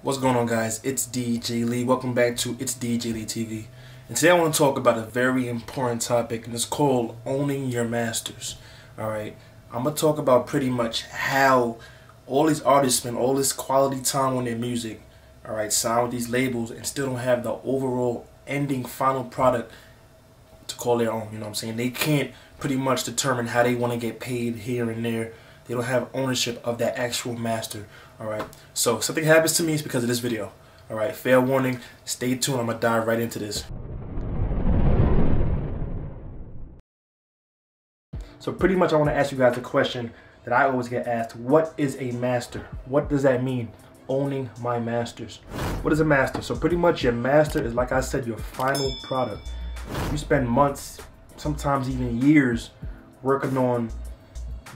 What's going on, guys? It's itsdjlee. Welcome back to itsdjlee TV. And today I want to talk about a very important topic, and it's called owning your masters. Alright, I'm going to talk about pretty much how all these artists spend all this quality time on their music, alright, sign with these labels, and still don't have the overall ending final product to call their own. You know what I'm saying? They can't pretty much determine how they want to get paid here and there. They don't have ownership of that actual master. Alright, so if something happens to me, it's because of this video. Alright, fair warning, stay tuned, I'm going to dive right into this. So pretty much I want to ask you guys a question that I always get asked. What is a master? What does that mean? Owning my masters. What is a master? So pretty much your master is, like I said, your final product. You spend months, sometimes even years, working on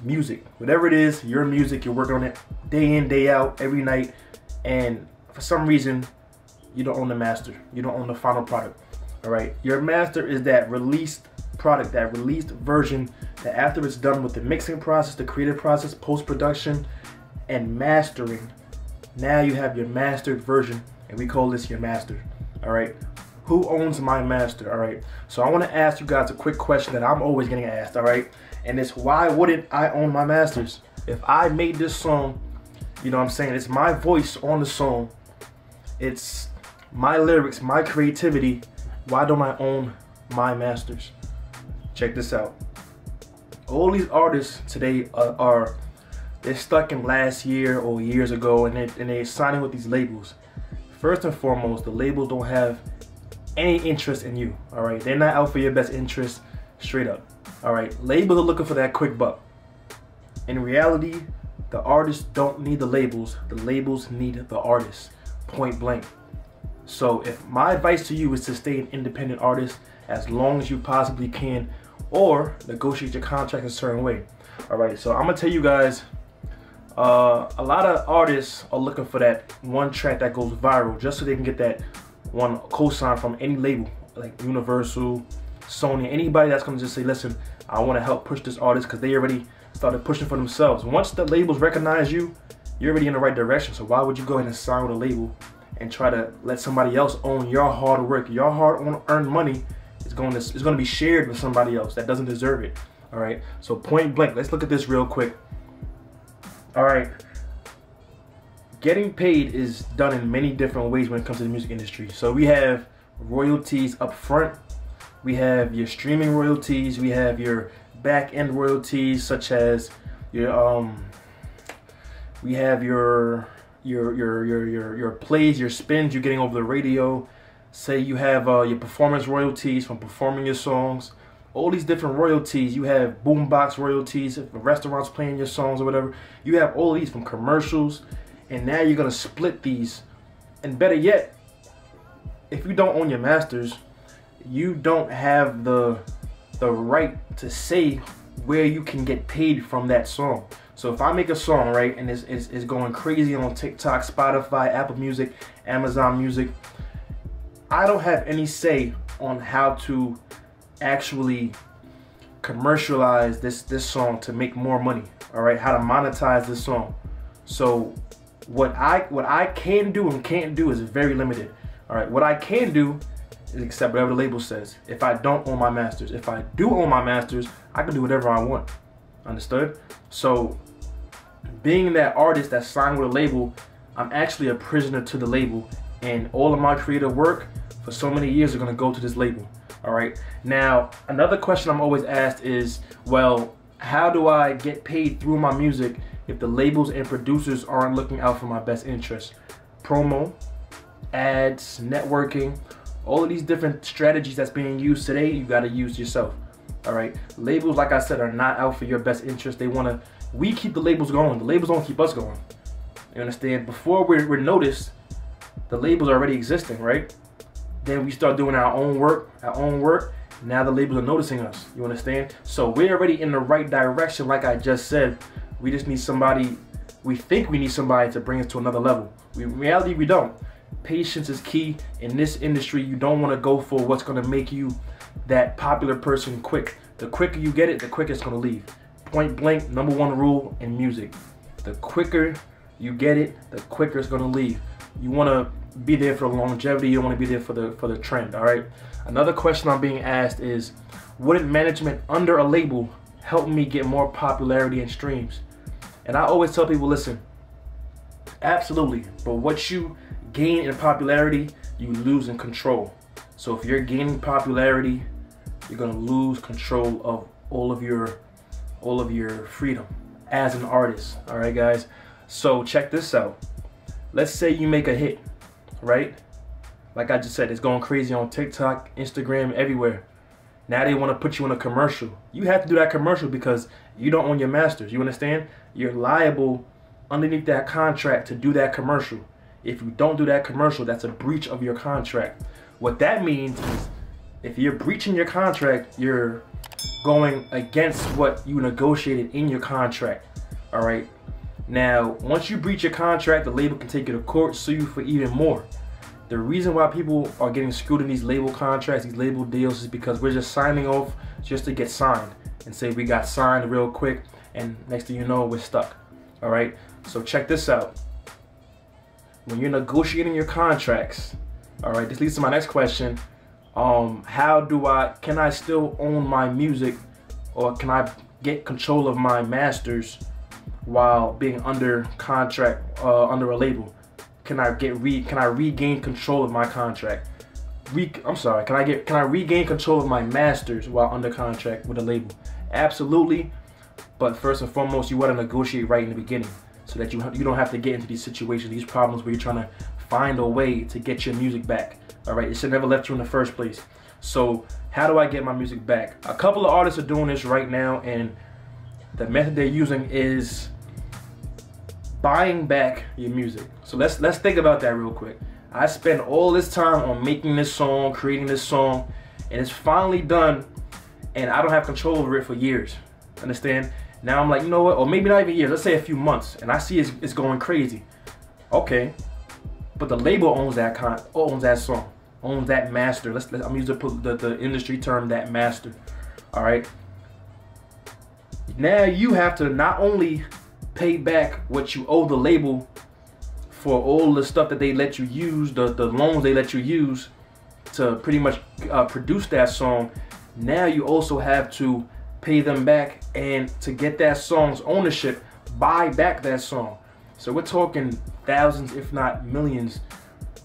music. Whatever it is, your music, you're working on it day in, day out, every night, and for some reason you don't own the master. You don't own the final product. Alright, your master is that released product, that released version that after it's done with the mixing process, the creative process, post-production, and mastering, now you have your mastered version, and we call this your master. Alright, who owns my master? Alright, so I want to ask you guys a quick question that I'm always getting asked. Alright, and it's, why wouldn't I own my masters? If I made this song, you know what I'm saying, it's my voice on the song, it's my lyrics, my creativity, why don't I own my masters? Check this out. All these artists today they're stuck in last year or years ago, and they're signing with these labels. First and foremost, the labels don't have any interest in you. Alright, they're not out for your best interest, straight up. Alright, labels are looking for that quick buck. In reality, the artists don't need the labels need the artists, point blank. So if my advice to you is to stay an independent artist as long as you possibly can, or negotiate your contract a certain way. Alright, so I'm gonna tell you guys, a lot of artists are looking for that one track that goes viral just so they can get that one cosign from any label, like Universal, Sony, anybody that's gonna just say, listen, I want to help push this artist, because they already started pushing for themselves. Once the labels recognize you, you're already in the right direction. So why would you go ahead and sign with a label and try to let somebody else own your hard work? Your hard-earned money is going to be shared with somebody else that doesn't deserve it. All right. So point blank, let's look at this real quick. All right. Getting paid is done in many different ways when it comes to the music industry. So we have royalties up front. We have your streaming royalties. We have your back-end royalties, such as your we have your plays, your spins you're getting over the radio. Say you have your performance royalties from performing your songs. All these different royalties. You have boombox royalties if the restaurants playing your songs or whatever. You have all these from commercials, and now you're gonna split these. And better yet, if you don't own your masters, you don't have the right to say where you can get paid from that song. So if I make a song, right, and it's going crazy on TikTok, Spotify, Apple Music, Amazon Music, I don't have any say on how to actually commercialize this song to make more money. All right, how to monetize this song. So what I can do and can't do is very limited. All right, what I can do is accept whatever the label says if I don't own my masters. If I do own my masters, I can do whatever I want. Understood? So being that artist that's signed with a label, I'm actually a prisoner to the label, and all of my creative work for so many years are going to go to this label. Alright, now another question I'm always asked is, well, how do I get paid through my music if the labels and producers aren't looking out for my best interest? Promo, ads, networking, all of these different strategies that's being used today, you got to use yourself. All right, labels, like I said, are not out for your best interest. We keep the labels going. The labels don't keep us going. You understand? Before we're noticed, the labels are already existing, right? Then we start doing our own work. Now the labels are noticing us. You understand? So we're already in the right direction. Like I just said, we just need somebody. We think we need somebody to bring us to another level. In reality, we don't. Patience is key in this industry. You don't want to go for what's going to make you that popular person quick. The quicker you get it, the quicker it's going to leave. Point blank, #1 rule in music. The quicker you get it, the quicker it's going to leave. You want to be there for the longevity. You don't want to be there for the trend. All right. Another question I'm being asked is, wouldn't management under a label help me get more popularity and streams? And I always tell people, listen, absolutely. But what you gain in popularity, you lose in control. So if you're gaining popularity, you're gonna lose control of all of your freedom as an artist. All right, guys. So check this out. Let's say you make a hit, right? Like I just said, it's going crazy on TikTok, Instagram, everywhere. Now they want to put you in a commercial. You have to do that commercial because you don't own your masters. You understand? You're liable underneath that contract to do that commercial. If you don't do that commercial, that's a breach of your contract. What that means is if you're breaching your contract, you're going against what you negotiated in your contract. All right. Now, once you breach your contract, the label can take you to court, sue you for even more. The reason why people are getting screwed in these label contracts, these label deals, is because we're just signing off just to get signed and say we got signed real quick, and next thing you know, we're stuck. All right. So check this out. When you're negotiating your contracts, all right, this leads to my next question. Can I still own my music, or can I get control of my masters while being under contract, under a label? Can I regain control of my contract? Can I regain control of my masters while under contract with a label? Absolutely. But first and foremost, you want to negotiate right in the beginning so that you don't have to get into these situations, these problems where you're trying to find a way to get your music back. All right, it should never left you in the first place. So how do I get my music back? A couple of artists are doing this right now, and the method they're using is buying back your music. So let's think about that real quick. I spent all this time on making this song, creating this song, and it's finally done, and I don't have control over it for years. Understand? Now I'm like, you know what? Or maybe not even years. Let's say a few months, and I see it's going crazy. Okay, but the label owns that song, owns that master. I'm using the industry term, that master. All right. Now you have to not only pay back what you owe the label for all the stuff that they let you use, the loans they let you use to pretty much produce that song. Now you also have to pay them back, and to get that song's ownership, buy back that song. So we're talking thousands, if not millions,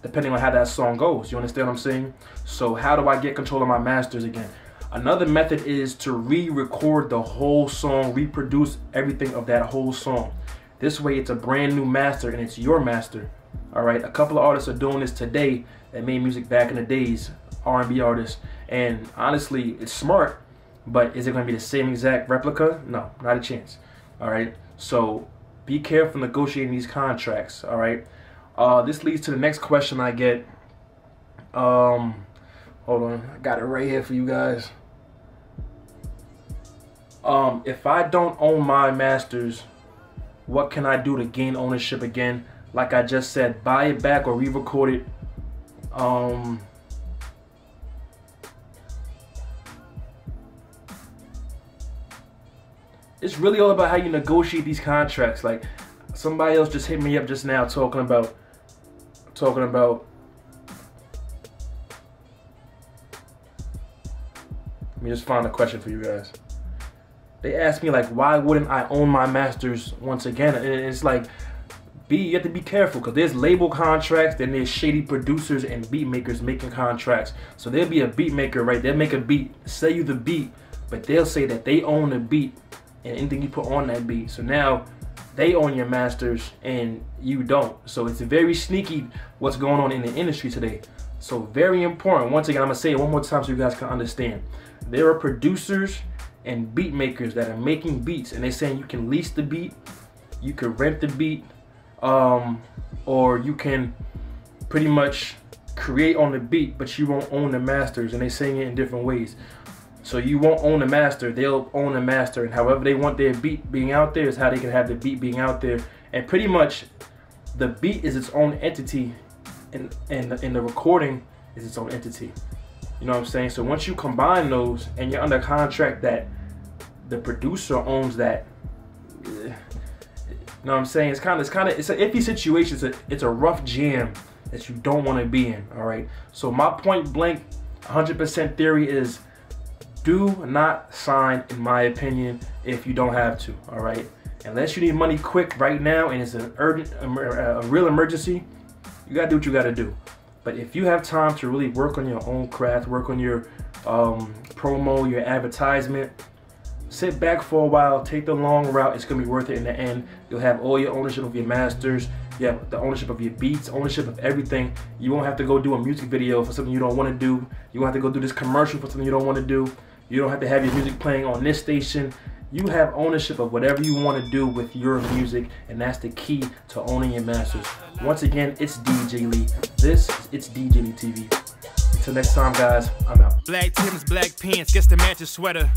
depending on how that song goes. You understand what I'm saying? So how do I get control of my masters again? Another method is to re-record the whole song, reproduce everything of that whole song. This way it's a brand new master and it's your master. All right, a couple of artists are doing this today that made music back in the days, R&B artists. And honestly, it's smart, but is it going to be the same exact replica? No, not a chance. All right, so be careful negotiating these contracts. All right, this leads to the next question I get. Hold on, I got it right here for you guys. If I don't own my masters, what can I do to gain ownership again? Like I just said, buy it back or re-record it. It's really all about how you negotiate these contracts. Like somebody else just hit me up just now talking about let me just find a question for you guys. They asked me, like, why wouldn't I own my masters once again? And it's like, you have to be careful, because there's label contracts, then there's shady producers and beat makers making contracts. So there'll be a beat maker, right? They'll make a beat, sell you the beat, but they'll say that they own the beat and anything you put on that beat. So now they own your masters and you don't. So it's very sneaky what's going on in the industry today. So very important. Once again, I'm going to say it one more time so you guys can understand. There are producers and beat makers that are making beats, and they're saying you can lease the beat, you can rent the beat, or you can pretty much create on the beat, but you won't own the masters, and they're saying it in different ways. So you won't own the master, they'll own the master, and however they want their beat being out there is how they can have the beat being out there. And pretty much the beat is its own entity, and the recording is its own entity. You know what I'm saying? So once you combine those and you're under contract that the producer owns that, you know what I'm saying? It's an iffy situation. It's a rough jam that you don't want to be in, all right? So my point blank 100% theory is do not sign, in my opinion, if you don't have to, all right? Unless you need money quick right now and it's an urgent, a real emergency, you gotta do what you gotta do. But if you have time to really work on your own craft, work on your promo, your advertisement, sit back for a while, take the long route, it's gonna be worth it in the end. You'll have all your ownership of your masters, you have the ownership of your beats, ownership of everything. You won't have to go do a music video for something you don't wanna do. You won't have to go do this commercial for something you don't wanna do. You don't have to have your music playing on this station. You have ownership of whatever you want to do with your music, and that's the key to owning your masters. Once again, it's DJ Lee. This is It's DJ Lee TV. Until next time, guys, I'm out. Black Tims, black pants, guess the match is sweater.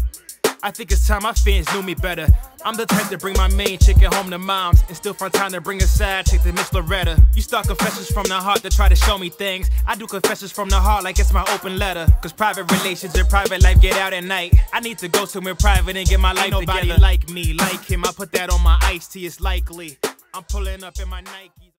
I think it's time my fans knew me better. I'm the type to bring my main chicken home to moms and still find time to bring a side chick to Miss Loretta. You start confessions from the heart to try to show me things. I do confessions from the heart like it's my open letter. Cause private relations and private life get out at night. I need to go somewhere private and get my life together. Nobody like me, like him. I put that on my iced tea, it's likely. I'm pulling up in my Nike.